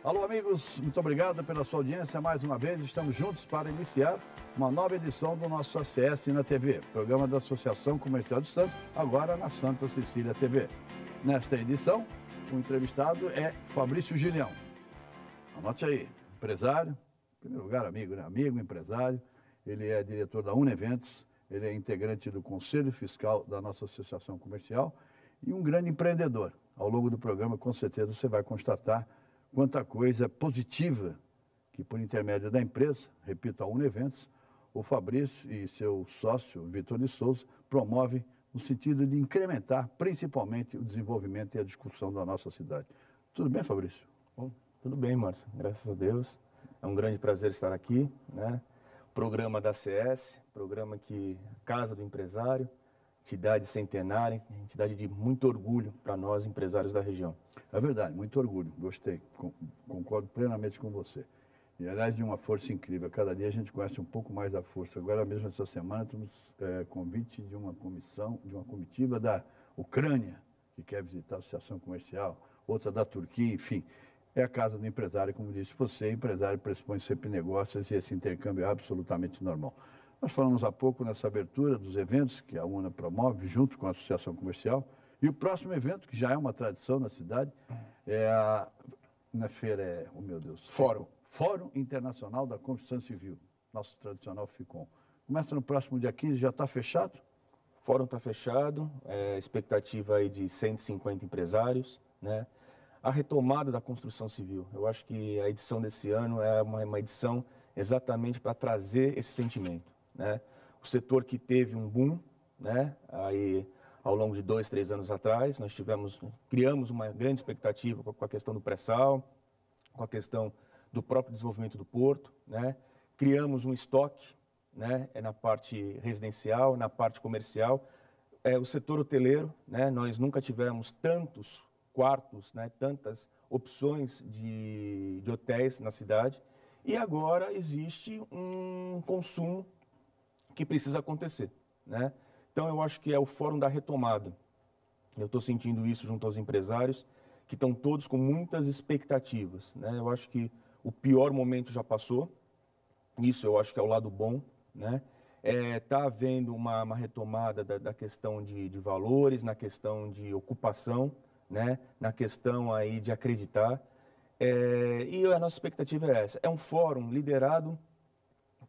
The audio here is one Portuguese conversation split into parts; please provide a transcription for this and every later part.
Alô, amigos, muito obrigado pela sua audiência mais uma vez. Estamos juntos para iniciar uma nova edição do nosso ACS na TV, programa da Associação Comercial de Santos, agora na Santa Cecília TV. Nesta edição, o entrevistado é Fabrício Gilião. Anote aí, empresário, em primeiro lugar amigo, né? Amigo, empresário, ele é diretor da Uneventos, ele é integrante do Conselho Fiscal da nossa Associação Comercial e um grande empreendedor. Ao longo do programa, com certeza, você vai constatar quanta coisa positiva que, por intermédio da empresa, repito, a Uneventos, o Fabrício e seu sócio, Vitor de Souza, promovem no sentido de incrementar, principalmente, o desenvolvimento e a discussão da nossa cidade. Tudo bem, Fabrício? Bom, tudo bem, Márcio. Graças a Deus. É um grande prazer estar aqui, né? Programa da ACS, programa que Casa do Empresário, entidade centenária, entidade de muito orgulho para nós, empresários da região. É verdade, muito orgulho, gostei, concordo plenamente com você. E, aliás, de uma força incrível. Cada dia a gente conhece um pouco mais da força. Agora mesmo, essa semana, temos convite de uma comitiva da Ucrânia, que quer visitar a Associação Comercial, outra da Turquia, enfim. É a casa do empresário, como disse você, empresário pressupõe sempre negócios e esse intercâmbio é absolutamente normal. Nós falamos há pouco nessa abertura dos eventos que a UNA promove, junto com a Associação Comercial, e o próximo evento, que já é uma tradição na cidade, na feira, oh meu Deus, Fórum Internacional da Construção Civil, nosso tradicional FICOM. Começa no próximo dia 15, já está fechado? O fórum está fechado, expectativa aí de 150 empresários, né? A retomada da construção civil. Eu acho que a edição desse ano é uma edição exatamente para trazer esse sentimento, né? O setor que teve um boom, né? Aí, ao longo de 2, 3 anos atrás, nós criamos uma grande expectativa com a questão do pré-sal, com a questão do próprio desenvolvimento do porto, né? Criamos um estoque, né? Na parte residencial, na parte comercial. O setor hoteleiro, né? Nós nunca tivemos tantos quartos, né? Tantas opções de hotéis na cidade. E agora existe um consumo que precisa acontecer, né? Então, eu acho que é o Fórum da Retomada. Eu estou sentindo isso junto aos empresários, que estão todos com muitas expectativas, né? Eu acho que o pior momento já passou, isso eu acho que é o lado bom, né? Está havendo uma retomada da questão de valores, na questão de ocupação, né? Na questão aí de acreditar. E a nossa expectativa é essa. É um fórum liderado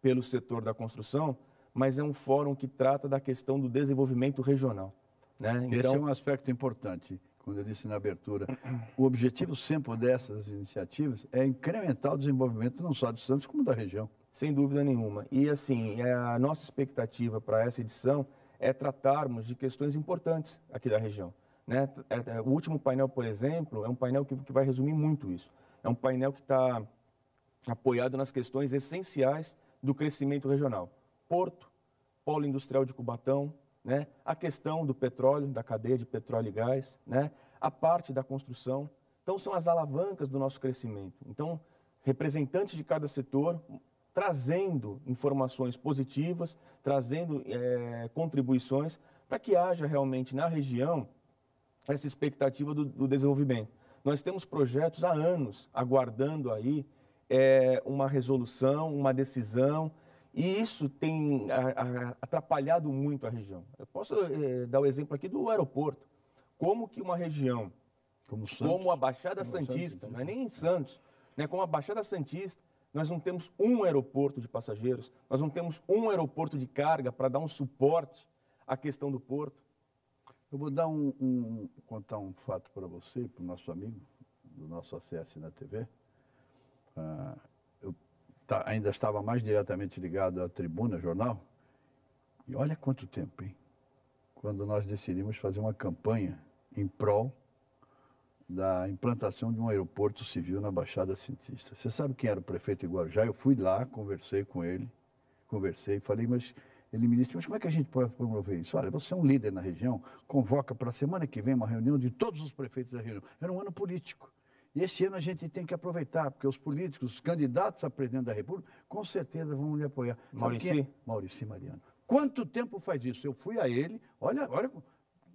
pelo setor da construção, mas é um fórum que trata da questão do desenvolvimento regional, né? Então, esse é um aspecto importante, quando eu disse na abertura. O objetivo sempre dessas iniciativas é incrementar o desenvolvimento não só de Santos, como da região. Sem dúvida nenhuma. E, assim, a nossa expectativa para essa edição é tratarmos de questões importantes aqui da região, né? O último painel, por exemplo, é um painel que vai resumir muito isso. É um painel que está apoiado nas questões essenciais do crescimento regional. Porto, polo industrial de Cubatão, né? A questão do petróleo, da cadeia de petróleo e gás, né? A parte da construção. Então, são as alavancas do nosso crescimento. Então, representantes de cada setor trazendo informações positivas, trazendo contribuições para que haja realmente na região essa expectativa do desenvolvimento. Nós temos projetos há anos aguardando aí uma resolução, uma decisão, e isso tem atrapalhado muito a região. Eu posso dar o exemplo aqui do aeroporto. Como que uma região, como a Baixada Santista, não é nem em Santos, né, como a Baixada Santista, nós não temos um aeroporto de passageiros, nós não temos um aeroporto de carga para dar um suporte à questão do porto. Eu vou contar um fato para você e para o nosso amigo, do nosso ACS na TV. Eu ainda estava mais diretamente ligado à Tribuna Jornal. E olha quanto tempo, hein? Quando nós decidimos fazer uma campanha em prol da implantação de um aeroporto civil na Baixada Santista. Você sabe quem era o prefeito de Guarujá? Eu fui lá, conversei com ele, falei, mas ele me disse, mas como é que a gente pode promover isso? Olha, você é um líder na região, convoca para a semana que vem uma reunião de todos os prefeitos da região. Era um ano político. E esse ano a gente tem que aproveitar, porque os políticos, os candidatos a presidente da República, com certeza vão lhe apoiar. Maurici Mariano. Quanto tempo faz isso? Eu fui a ele, olha,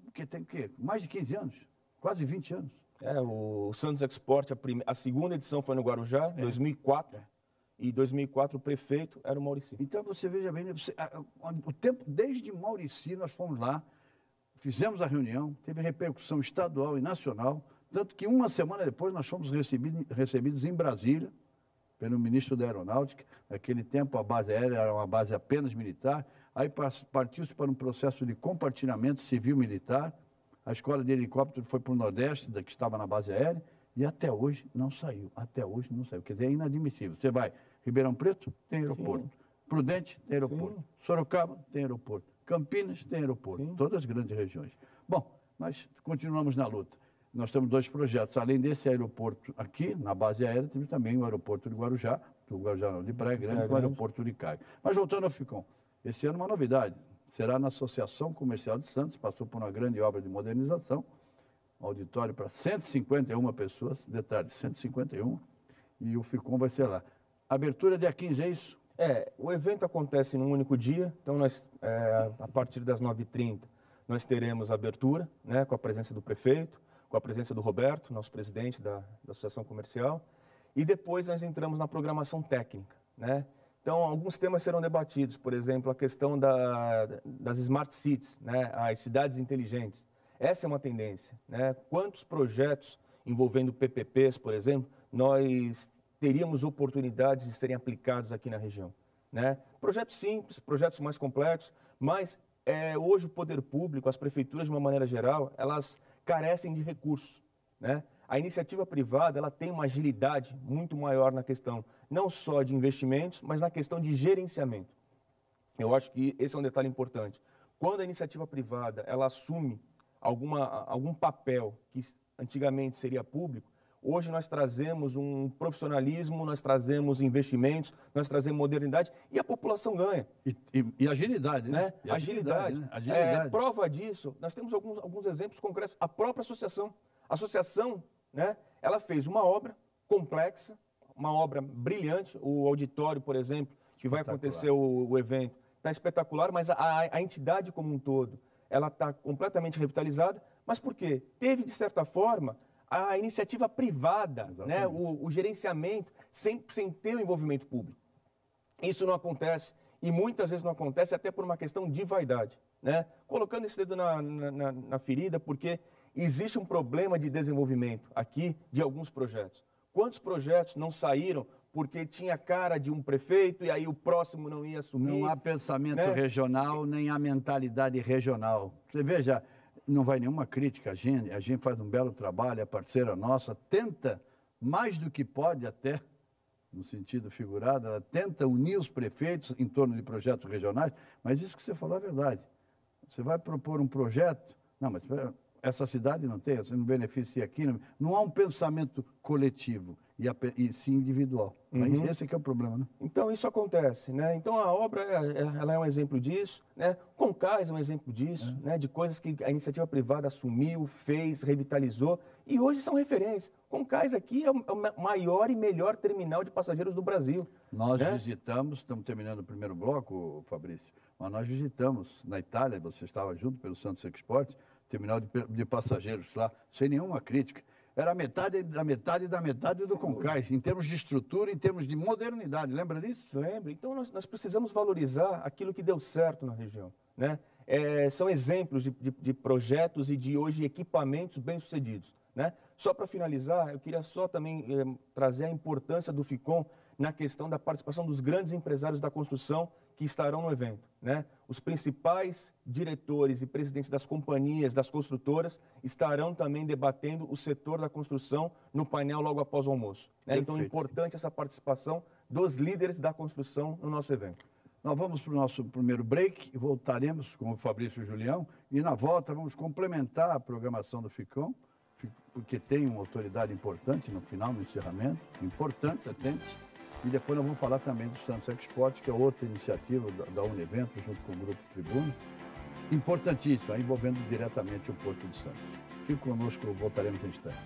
porque tem mais de 15 anos, quase 20 anos. O Santos Export, a segunda edição foi no Guarujá, 2004. E 2004 o prefeito era o Maurici. Então você veja bem, o tempo, desde Maurici nós fomos lá, fizemos a reunião, teve repercussão estadual e nacional, tanto que uma semana depois nós fomos recebidos em Brasília, pelo ministro da Aeronáutica. Naquele tempo a base aérea era uma base apenas militar, aí partiu-se para um processo de compartilhamento civil-militar, a escola de helicóptero foi para o Nordeste, que estava na base aérea, e até hoje não saiu, quer dizer, é inadmissível. Você vai, Ribeirão Preto, tem aeroporto, sim. Prudente, tem aeroporto, sim. Sorocaba, tem aeroporto, Campinas, tem aeroporto, sim. Todas as grandes regiões. Bom, mas continuamos na luta. Nós temos 2 projetos, além desse aeroporto aqui, na base aérea, temos também o aeroporto de Guarujá, de Praia Grande, o aeroporto de Caio. Mas voltando ao FICOM, esse ano uma novidade, será na Associação Comercial de Santos, passou por uma grande obra de modernização, um auditório para 151 pessoas, detalhe, 151, e o FICOM vai ser lá. Abertura dia 15, é isso? O evento acontece num único dia, então nós, a partir das 9h30, nós teremos a abertura, né, com a presença do prefeito, com a presença do Roberto, nosso presidente da Associação Comercial, e depois nós entramos na programação técnica, né? Então, alguns temas serão debatidos, por exemplo, a questão das Smart Cities, né, as cidades inteligentes. Essa é uma tendência, né? Quantos projetos envolvendo PPPs, por exemplo, nós teríamos oportunidades de serem aplicados aqui na região, né? Projetos simples, projetos mais complexos, mas hoje o poder público, as prefeituras de uma maneira geral, elas carecem de recursos, né? A iniciativa privada, ela tem uma agilidade muito maior na questão não só de investimentos, mas na questão de gerenciamento. Eu acho que esse é um detalhe importante. Quando a iniciativa privada, ela assume algum papel que antigamente seria público, hoje nós trazemos um profissionalismo, nós trazemos investimentos, nós trazemos modernidade e a população ganha. E agilidade, né? E agilidade. Né? Agilidade. Prova disso, nós temos alguns exemplos concretos. A própria associação. A associação, né, ela fez uma obra complexa, uma obra brilhante. O auditório, por exemplo, que vai acontecer o evento, está espetacular, mas a entidade como um todo, ela está completamente revitalizada. Mas por quê? Teve, de certa forma, a iniciativa privada, né, o gerenciamento, sem ter o envolvimento público. Isso não acontece, e muitas vezes não acontece até por uma questão de vaidade, né? Colocando esse dedo na ferida, porque existe um problema de desenvolvimento aqui de alguns projetos. Quantos projetos não saíram porque tinha cara de um prefeito e aí o próximo não ia assumir? Não há pensamento regional, nem há mentalidade regional. Você veja, não vai nenhuma crítica a gente faz um belo trabalho, é parceira nossa, tenta, mais do que pode até, no sentido figurado, ela tenta unir os prefeitos em torno de projetos regionais, mas isso que você falou é verdade. Você vai propor um projeto, não, mas essa cidade não tem, você não beneficia aqui, não há um pensamento coletivo, e sim individual. Uhum. Esse que é o problema, né? Então, isso acontece, né? Então, a obra, ela é um exemplo disso, né? Concais é um exemplo disso, né? De coisas que a iniciativa privada assumiu, fez, revitalizou, e hoje são referências. Concais aqui é o maior e melhor terminal de passageiros do Brasil. Nós visitamos, estamos terminando o primeiro bloco, Fabrício, mas nós visitamos na Itália, você estava junto pelo Santos Export, terminal de passageiros lá, sem nenhuma crítica. Era metade da metade do Concais, em termos de estrutura, em termos de modernidade. Lembra disso? Lembro. Então, nós precisamos valorizar aquilo que deu certo na região, né? São exemplos de projetos e de, hoje, equipamentos bem-sucedidos, né? Só para finalizar, eu queria só também trazer a importância do FICOM na questão da participação dos grandes empresários da construção que estarão no evento, né? Os principais diretores e presidentes das companhias, das construtoras, estarão também debatendo o setor da construção no painel logo após o almoço, né? Então, é importante essa participação dos líderes da construção no nosso evento. Nós vamos para o nosso primeiro break e voltaremos com o Fabrício e o Julião, e na volta vamos complementar a programação do FICOM, porque tem uma autoridade importante no final, no encerramento, importante, atente. E depois nós vamos falar também do Santos Export, que é outra iniciativa da Unevento, junto com o Grupo Tribuna, importantíssima, envolvendo diretamente o Porto de Santos. Fique conosco, voltaremos em instantes.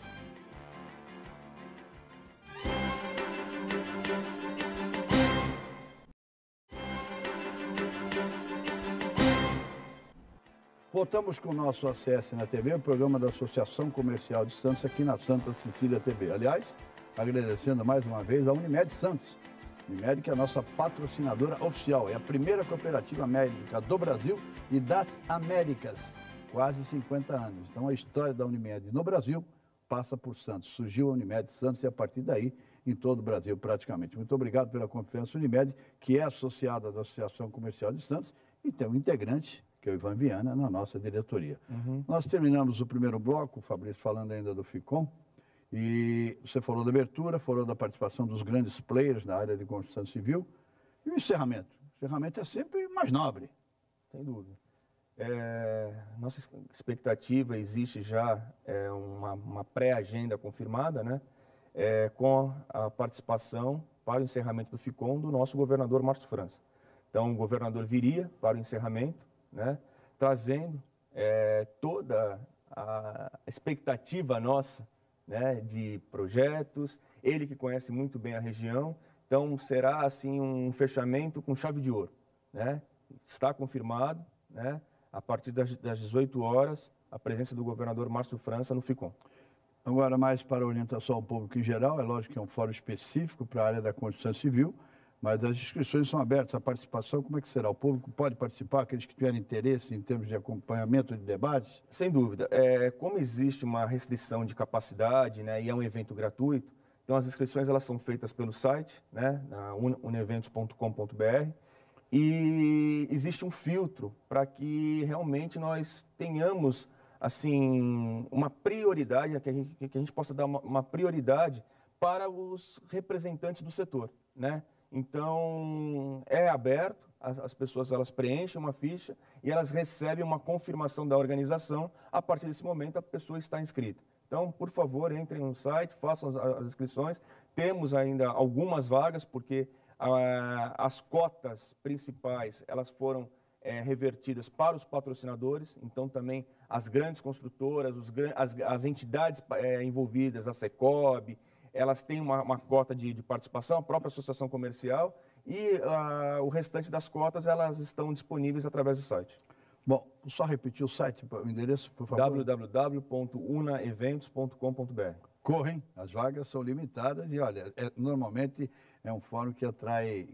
voltamos com o nosso ACS na TV, o programa da Associação Comercial de Santos, aqui na Santa Cecília TV. Aliás, agradecendo mais uma vez a Unimed Santos. Unimed, que é a nossa patrocinadora oficial, é a primeira cooperativa médica do Brasil e das Américas, quase 50 anos. Então, a história da Unimed no Brasil passa por Santos. Surgiu a Unimed Santos e, a partir daí, em todo o Brasil, praticamente. Muito obrigado pela confiança, Unimed, que é associada da Associação Comercial de Santos e tem um integrante, que é o Ivan Viana, na nossa diretoria. Nós terminamos o primeiro bloco, o Fabrício falando ainda do FICOM, e você falou da abertura, falou da participação dos grandes players na área de construção civil, e o encerramento. O encerramento é sempre mais nobre. Sem dúvida. Nossa expectativa, existe já uma pré-agenda confirmada, né? Com a participação para o encerramento do FICOM do nosso governador Márcio França. Então, o governador viria para o encerramento, né? Trazendo toda a expectativa nossa, né? De projetos, ele que conhece muito bem a região, então será assim um fechamento com chave de ouro, né? Está confirmado, né? A partir das 18 horas, a presença do governador Márcio França no FICOM. Agora, mais para a orientação ao público em geral, é lógico que é um fórum específico para a área da construção civil, mas as inscrições são abertas, a participação, como é que será? O público pode participar, aqueles que tiverem interesse em termos de acompanhamento de debates? Sem dúvida. Como existe uma restrição de capacidade, né, e é um evento gratuito, então as inscrições elas são feitas pelo site, né, na uneventos.com.br, e existe um filtro para que realmente nós tenhamos assim uma prioridade, que a gente possa dar uma prioridade para os representantes do setor, né? Então, é aberto, as pessoas elas preenchem uma ficha e elas recebem uma confirmação da organização. A partir desse momento, a pessoa está inscrita. Então, por favor, entrem no site, façam as inscrições. Temos ainda algumas vagas, porque as cotas principais elas foram revertidas para os patrocinadores. Então, também as grandes construtoras, as entidades envolvidas, a Secob, elas têm uma cota de participação, a própria associação comercial, e o restante das cotas elas estão disponíveis através do site. Bom, só repetir o site, o endereço, por favor. www.unaeventos.com.br. Correm, as vagas são limitadas e, olha, normalmente é um fórum que atrai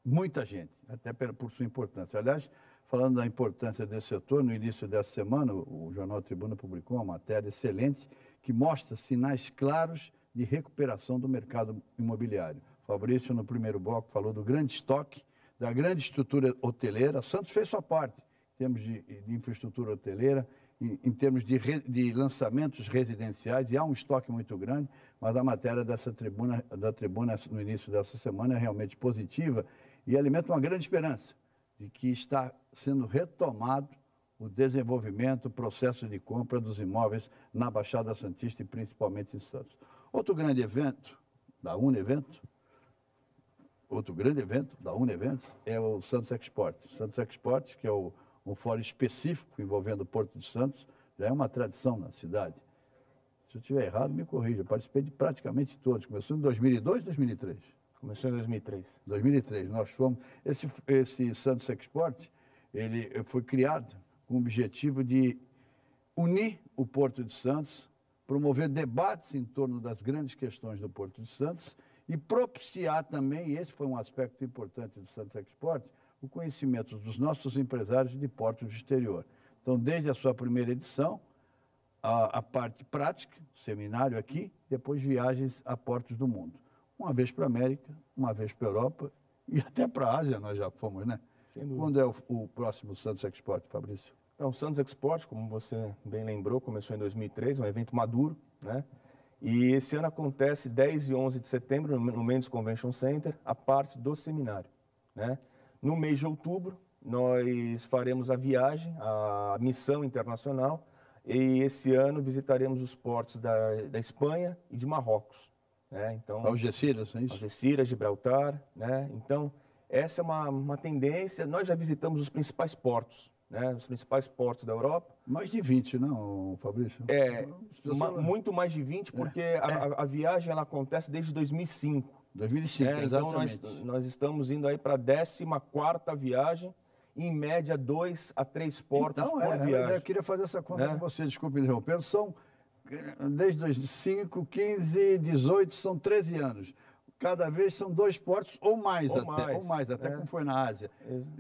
muita gente, até por sua importância. Aliás, falando da importância desse setor, no início dessa semana, o Jornal Tribuna publicou uma matéria excelente que mostra sinais claros de recuperação do mercado imobiliário. Fabrício, no primeiro bloco, falou do grande estoque, da grande estrutura hoteleira. Santos fez sua parte em termos de infraestrutura hoteleira, em termos de lançamentos residenciais, e há um estoque muito grande, mas a matéria da tribuna no início dessa semana é realmente positiva e alimenta uma grande esperança de que está sendo retomado o desenvolvimento, o processo de compra dos imóveis na Baixada Santista e principalmente em Santos. Outro grande evento da Uneventos é o Santos Export. Santos Export, que é um fórum específico envolvendo o Porto de Santos, já é uma tradição na cidade. Se eu estiver errado, me corrija. Eu participei de praticamente todos. Começou em 2002 ou 2003? Começou em 2003. 2003. Nós fomos... Esse Santos Export, ele foi criado com o objetivo de unir o Porto de Santos, promover debates em torno das grandes questões do Porto de Santos e propiciar também, e esse foi um aspecto importante do Santos Export, o conhecimento dos nossos empresários de portos do exterior. Então, desde a sua primeira edição, a parte prática, seminário aqui, depois viagens a portos do mundo. Uma vez para a América, uma vez para a Europa e até para a Ásia nós já fomos, né? Quando é o próximo Santos Export, Fabrício? O Santos Export, como você bem lembrou, começou em 2003, um evento maduro, né? E esse ano acontece 10 e 11 de setembro, no Mendes Convention Center, a parte do seminário, né? No mês de outubro, nós faremos a viagem, a missão internacional, e esse ano visitaremos os portos da Espanha e de Marrocos, né? Então, Algeciras, é isso? Algeciras, Gibraltar, né? Então, essa é uma tendência. Nós já visitamos os principais portos, né? Os principais portos da Europa. Mais de 20, não, Fabrício? Muito mais de 20, porque a viagem ela acontece desde 2005. 2005, Então, exatamente. nós estamos indo aí para a 14ª viagem em média, 2 a 3 portos Então, por viagem. eu queria fazer essa conta Né? com você, desculpe interrompendo, são, desde 2005, 15, 18, são 13 anos. Cada vez são 2 portos ou mais, até como foi na Ásia.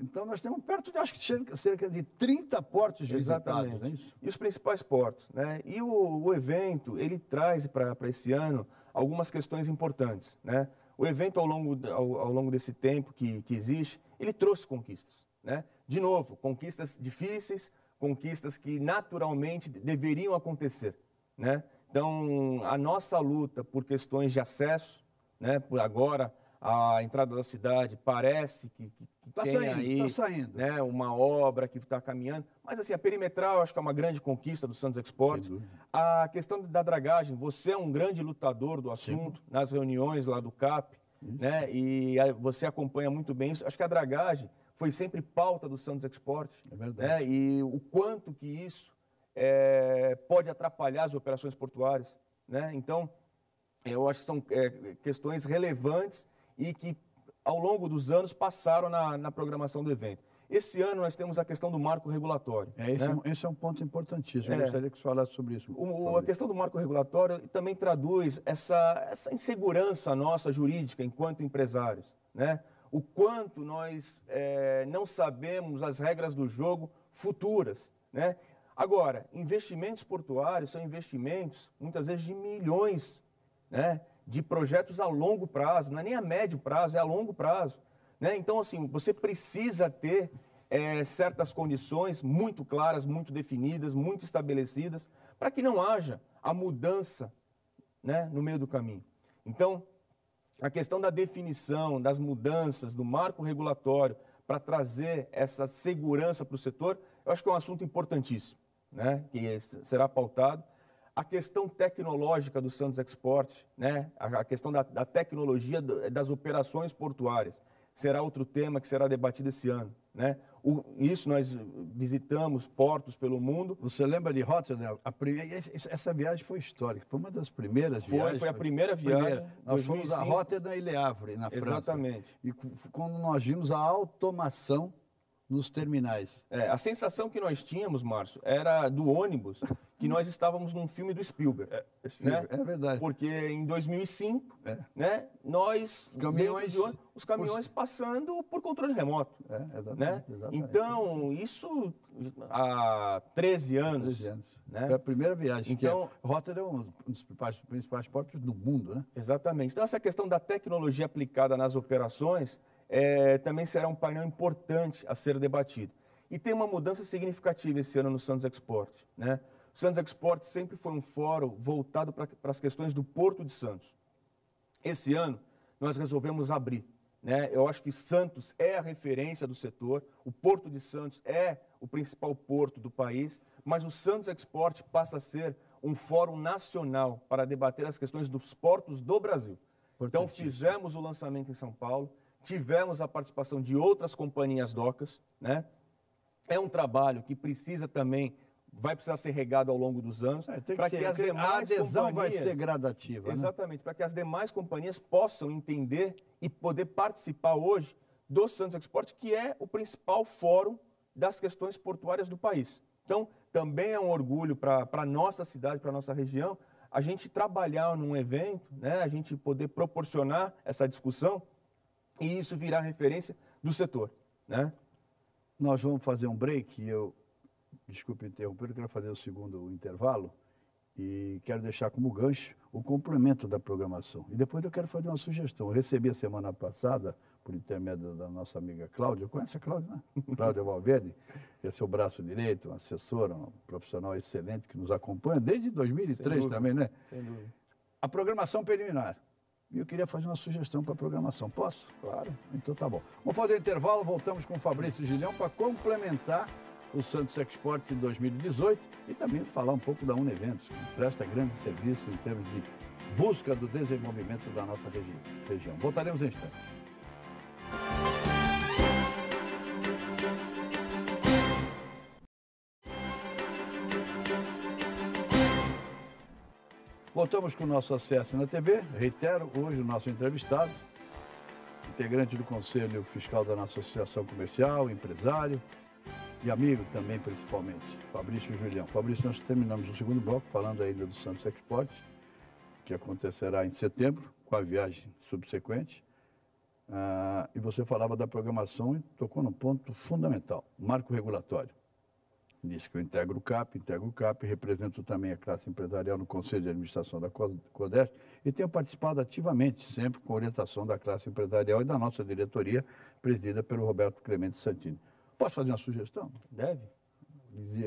Então, nós temos perto de, acho que cerca de 30 portos visitados, não é isso? E os principais portos, né? E o evento, ele traz para esse ano algumas questões importantes, né? O evento, ao longo desse tempo que existe, ele trouxe conquistas, né? De novo, conquistas difíceis, conquistas que naturalmente deveriam acontecer, né? Então, a nossa luta por questões de acesso, né? Por agora, a entrada da cidade parece que tem saindo. Né? Uma obra que está caminhando. Mas, assim, a perimetral, acho que é uma grande conquista do Santos Export. A questão da dragagem, você é um grande lutador do assunto, nas reuniões lá do CAP, né? E você acompanha muito bem isso. Acho que a dragagem foi sempre pauta do Santos Export. É verdade. Né? E o quanto que isso pode atrapalhar as operações portuárias, né? Então, eu acho que são questões relevantes e que, ao longo dos anos, passaram na programação do evento. Esse ano nós temos a questão do marco regulatório. Esse é um ponto importantíssimo. Eu gostaria que você falasse sobre isso. A questão do marco regulatório também traduz essa insegurança nossa jurídica enquanto empresários, né? O quanto nós não sabemos as regras do jogo futuras, né? Agora, investimentos portuários são investimentos, muitas vezes, de milhões, né? De projetos a longo prazo, não é nem a médio prazo, é a longo prazo, né? Então, assim, você precisa ter certas condições muito claras, muito definidas, muito estabelecidas, para que não haja a mudança, né, no meio do caminho. Então, a questão da definição, das mudanças, do marco regulatório, para trazer essa segurança para o setor, eu acho que é um assunto importantíssimo, né, que será pautado. A questão tecnológica do Santos Export, né, a questão da tecnologia das operações portuárias, será outro tema que será debatido esse ano, né? Isso nós visitamos portos pelo mundo. Você lembra de Rotterdam? Essa viagem foi histórica, foi uma das primeiras viagens. Foi a primeira viagem. Nós fomos a Rotterdam e Le Havre, na França. Exatamente. E quando nós vimos a automação nos terminais. A sensação que nós tínhamos, Márcio, era do ônibus, que nós estávamos num filme do Spielberg. Né? É verdade. Porque em 2005, né, os caminhões passando por controle remoto. Né? Então, isso há 13 anos. Né? Foi a primeira viagem. Então, Rotterdam é um dos principais portos do mundo, né? Exatamente. Então, essa questão da tecnologia aplicada nas operações também será um painel importante a ser debatido. E tem uma mudança significativa esse ano no Santos Export, né? O Santos Export sempre foi um fórum voltado para as questões do Porto de Santos. Esse ano, nós resolvemos abrir, né? Eu acho que Santos é a referência do setor, o Porto de Santos é o principal porto do país, mas o Santos Export passa a ser um fórum nacional para debater as questões dos portos do Brasil. Então, fizemos o lançamento em São Paulo, tivemos a participação de outras companhias docas, né? É um trabalho que precisa também, vai precisar ser regado ao longo dos anos, para que as demais a adesão vai ser gradativa. Exatamente, para que as demais companhias possam entender e poder participar hoje do Santos Export, que é o principal fórum das questões portuárias do país. Então, também é um orgulho para a nossa cidade, para a nossa região, a gente trabalhar num evento, né? A gente poder proporcionar essa discussão e isso virar referência do setor, né? Nós vamos fazer um break e desculpe interromper, eu quero fazer o segundo intervalo e quero deixar como gancho o complemento da programação. E depois eu quero fazer uma sugestão. Eu recebi a semana passada, por intermédio da nossa amiga Cláudia, conhece a Cláudia, né? Cláudia Valverde, que é seu braço direito, uma assessora, um profissional excelente que nos acompanha desde 2003 também, né? Sem dúvida. A programação preliminar. E eu queria fazer uma sugestão para a programação. Posso? Claro. Então tá bom. Vamos fazer o intervalo, voltamos com o Fabrício Gilhão para complementar o Santos Export de 2018 e também falar um pouco da Uneventos, que presta grande serviço em termos de busca do desenvolvimento da nossa região. Voltaremos em instantes. Voltamos com o nosso acesso na TV. Reitero, hoje o nosso entrevistado, integrante do Conselho Fiscal da nossa Associação Comercial, empresário e amigo também, principalmente, Fabrício Julião. Fabrício, nós terminamos o segundo bloco falando ainda do Santos Export, que acontecerá em setembro, com a viagem subsequente. E você falava da programação e tocou num ponto fundamental, marco regulatório. Disse que eu integro o CAP, represento também a classe empresarial no Conselho de Administração da CODESP e tenho participado ativamente, sempre com orientação da classe empresarial e da nossa diretoria, presidida pelo Roberto Clemente Santini. Posso fazer uma sugestão? Deve.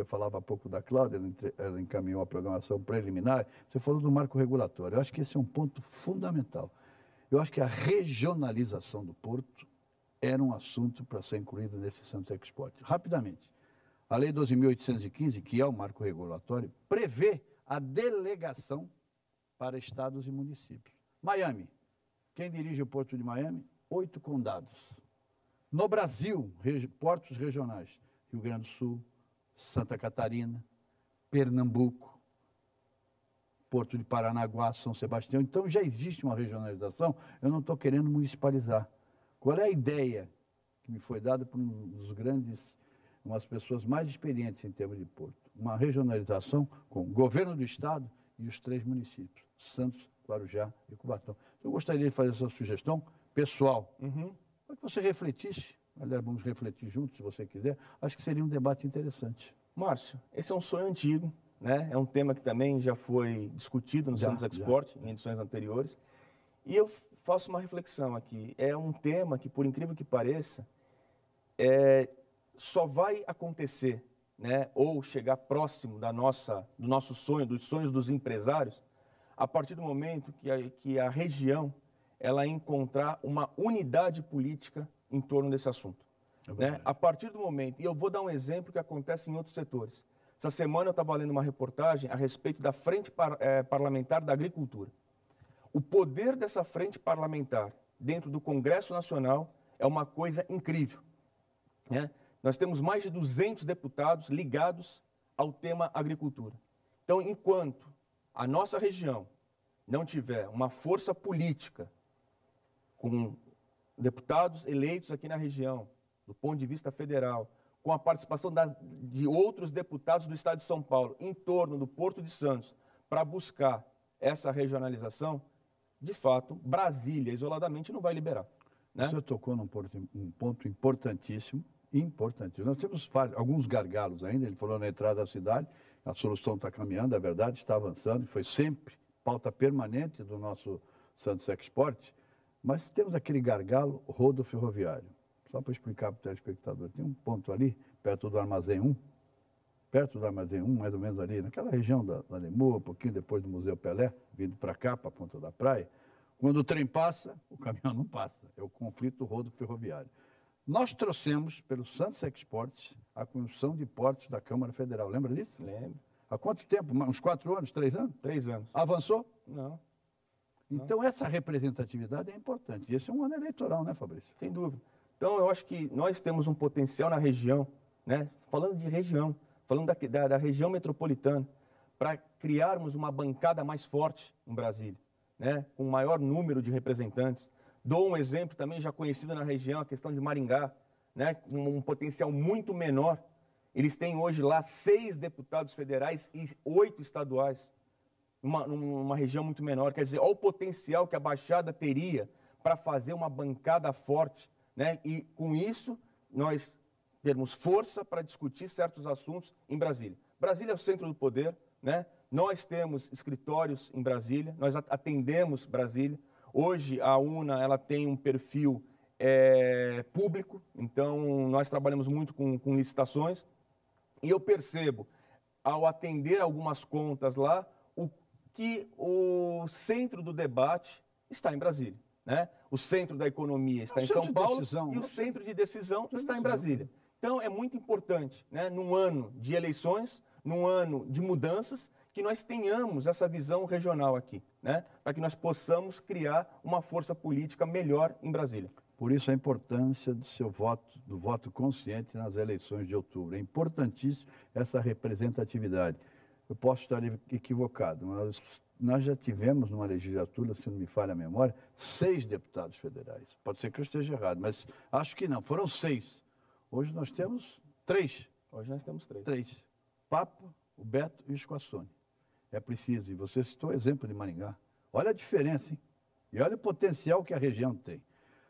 Falava há pouco da Cláudia, ela encaminhou a programação preliminar, você falou do marco regulatório. Eu acho que esse é um ponto fundamental. Eu acho que a regionalização do porto era um assunto para ser incluído nesse Santos Export. Rapidamente. A Lei 12.815, que é o marco regulatório, prevê a delegação para estados e municípios. Miami. Quem dirige o Porto de Miami? 8 condados. No Brasil, portos regionais. Rio Grande do Sul, Santa Catarina, Pernambuco, Porto de Paranaguá, São Sebastião. Então, já existe uma regionalização, eu não estou querendo municipalizar. Qual é a ideia que me foi dada por umas pessoas mais experientes em termos de porto? Uma regionalização com o governo do estado e os 3 municípios, Santos, Guarujá e Cubatão. Eu gostaria de fazer essa sugestão pessoal, para que você refletisse. Aliás, vamos refletir juntos, se você quiser. Acho que seria um debate interessante. Márcio, esse é um sonho antigo, né? É um tema que também já foi discutido no Santos Export, em edições anteriores. E eu faço uma reflexão aqui. É um tema que, por incrível que pareça, só vai acontecer, né, ou chegar próximo do nosso sonho, dos sonhos dos empresários, a partir do momento que a região ela encontrar uma unidade política em torno desse assunto. Né? A partir do momento, e eu vou dar um exemplo que acontece em outros setores. Essa semana eu estava lendo uma reportagem a respeito da Frente Parlamentar da Agricultura. O poder dessa frente parlamentar dentro do Congresso Nacional é uma coisa incrível, né? Nós temos mais de 200 deputados ligados ao tema agricultura. Então, enquanto a nossa região não tiver uma força política com deputados eleitos aqui na região, do ponto de vista federal, com a participação de outros deputados do estado de São Paulo em torno do Porto de Santos para buscar essa regionalização, de fato, Brasília, isoladamente, não vai liberar. Né? Você tocou num ponto importantíssimo. Nós temos alguns gargalos ainda, ele falou na entrada da cidade, a solução está caminhando, é verdade, está avançando, foi sempre pauta permanente do nosso Santos Export, mas temos aquele gargalo rodoferroviário. Só para explicar para o telespectador, tem um ponto ali, perto do Armazém 1, mais ou menos ali, naquela região da Lemoa, um pouquinho depois do Museu Pelé, vindo para cá, para a Ponta da Praia. Quando o trem passa, o caminhão não passa, é o conflito rodoferroviário. Nós trouxemos, pelo Santos Export, a construção de portos da Câmara Federal. Lembra disso? Lembro. Há quanto tempo? Uns 4 anos, 3 anos? 3 anos. Avançou? Não. Então, essa representatividade é importante. E esse é um ano eleitoral, né, Fabrício? Sem dúvida. Então, eu acho que nós temos um potencial na região, né? Falando de região, falando da região metropolitana, para criarmos uma bancada mais forte em Brasília, né? Com um maior número de representantes. Dou um exemplo também já conhecido na região, a questão de Maringá, né? Com um potencial muito menor. Eles têm hoje lá 6 deputados federais e 8 estaduais, numa região muito menor. Quer dizer, olha o potencial que a Baixada teria para fazer uma bancada forte, né? E com isso nós termos força para discutir certos assuntos em Brasília. Brasília é o centro do poder, né? Nós temos escritórios em Brasília, nós atendemos Brasília. Hoje a UNA ela tem um perfil público, então nós trabalhamos muito com licitações e eu percebo, ao atender algumas contas lá, que o centro do debate está em Brasília. Né? O centro da economia está em São Paulo e o centro de decisão está em Brasília. Então é muito importante, né, num ano de eleições, num ano de mudanças, que nós tenhamos essa visão regional aqui, né, para que nós possamos criar uma força política melhor em Brasília. Por isso a importância do voto consciente nas eleições de outubro. É importantíssimo essa representatividade. Eu posso estar equivocado, mas nós já tivemos numa legislatura, se não me falha a memória, 6 deputados federais. Pode ser que eu esteja errado, mas acho que não, foram 6. Hoje nós temos 3. Hoje nós temos 3. 3. Papa, o Beto e o Escoassone. É preciso, e você citou o exemplo de Maringá. Olha a diferença, hein? E olha o potencial que a região tem.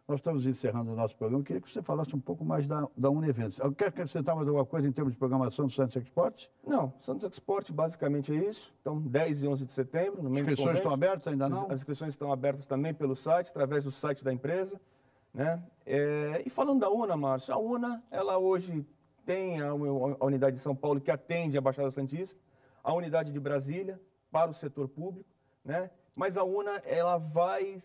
Nós estamos encerrando o nosso programa. Eu queria que você falasse um pouco mais da Uneventos. Quer acrescentar mais alguma coisa em termos de programação do Santos Export? Não, Santos Export basicamente é isso. Então, 10 e 11 de setembro, no meio As inscrições estão abertas ainda não? As inscrições estão abertas também pelo site, através do site da empresa. Né? E falando da UNA, Márcio, a UNA, ela hoje tem a unidade de São Paulo que atende a Baixada Santista, a unidade de Brasília para o setor público, né? Mas a UNA, ela vai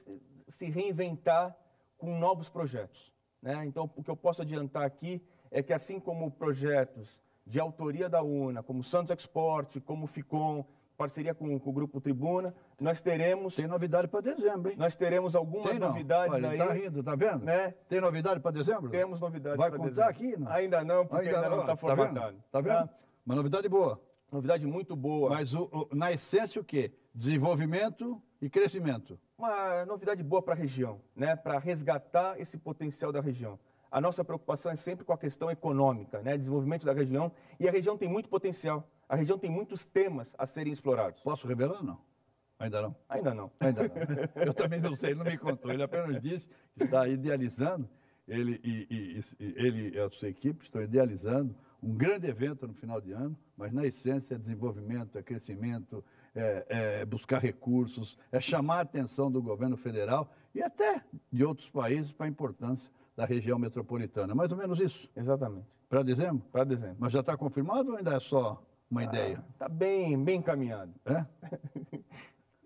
se reinventar com novos projetos, né? Então, o que eu posso adiantar aqui é que, assim como projetos de autoria da UNA, como Santos Export, como Ficom, parceria com o Grupo Tribuna, nós teremos... Tem novidade para dezembro, hein? Nós teremos algumas novidades. Olha, aí. Está rindo, tá vendo? Né? Tem novidade para dezembro? Temos novidades para dezembro. Vai contar aqui? Não? Ainda não, porque ainda não está formatado. Tá vendo? Uma novidade boa. Novidade muito boa. Mas na essência o quê? Desenvolvimento e crescimento. Uma novidade boa para a região, né? Para resgatar esse potencial da região. A nossa preocupação é sempre com a questão econômica, né? Desenvolvimento da região. E a região tem muito potencial. A região tem muitos temas a serem explorados. Posso revelar ou não? Ainda não? Ainda não. Ainda não. Eu também não sei, ele não me contou. Ele apenas disse que está idealizando, ele e a sua equipe estão idealizando um grande evento no final de ano, mas na essência é desenvolvimento, é crescimento, buscar recursos, é chamar a atenção do governo federal e até de outros países para a importância da região metropolitana. Mais ou menos isso? Exatamente. Para dezembro? Para dezembro. Mas já está confirmado ou ainda é só uma ideia? Está bem encaminhado. É?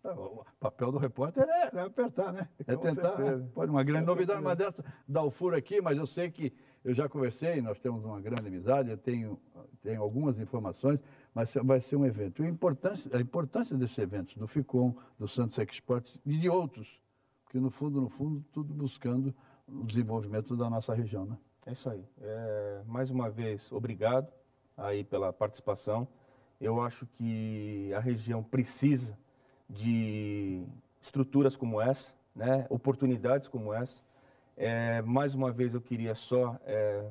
O papel do repórter é apertar, né? É tentar. Né? Pode uma grande novidade, uma dessa dá o furo aqui, mas eu sei que eu já conversei, nós temos uma grande amizade, eu tenho algumas informações, mas vai ser um evento. E a importância desses eventos, do Ficom, do Santos Export e de outros, porque no fundo, tudo buscando o desenvolvimento da nossa região, né? É isso aí. Mais uma vez, obrigado aí pela participação. Eu acho que a região precisa de estruturas como essa, né? Oportunidades como essa. Mais uma vez eu queria só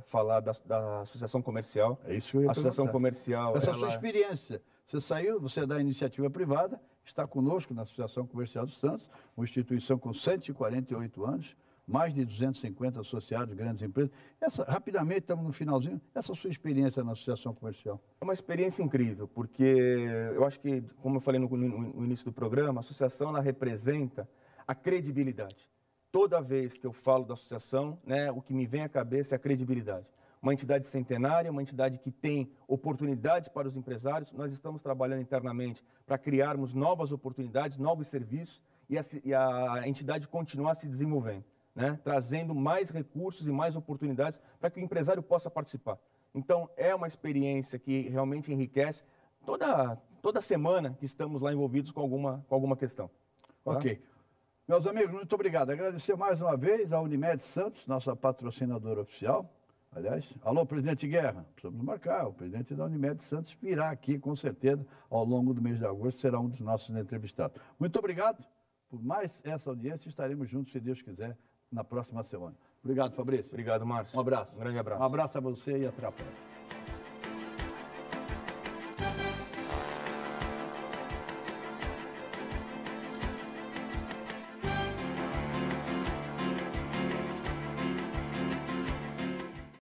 falar da Associação Comercial. É isso que eu ia A Associação perguntar. Comercial... Essa é a sua experiência. Você saiu, você é da iniciativa privada, está conosco na Associação Comercial dos Santos, uma instituição com 148 anos, mais de 250 associados, grandes empresas. Rapidamente, estamos no finalzinho, essa sua experiência na Associação Comercial. É uma experiência incrível, porque eu acho que, como eu falei no início do programa, a associação ela representa a credibilidade. Toda vez que eu falo da associação, né, o que me vem à cabeça é a credibilidade. Uma entidade centenária, uma entidade que tem oportunidades para os empresários. Nós estamos trabalhando internamente para criarmos novas oportunidades, novos serviços e a entidade continuar se desenvolvendo, né, trazendo mais recursos e mais oportunidades para que o empresário possa participar. Então, é uma experiência que realmente enriquece toda semana que estamos lá envolvidos com alguma questão. Tá? Ok. Meus amigos, muito obrigado. Agradecer mais uma vez a Unimed Santos, nossa patrocinadora oficial. Aliás, alô, presidente Guerra, precisamos marcar. O presidente da Unimed Santos virá aqui, com certeza, ao longo do mês de agosto, será um dos nossos entrevistados. Muito obrigado por mais essa audiência. Estaremos juntos, se Deus quiser, na próxima semana. Obrigado, Fabrício. Obrigado, Márcio. Um abraço. Um grande abraço. Um abraço a você e até a próxima.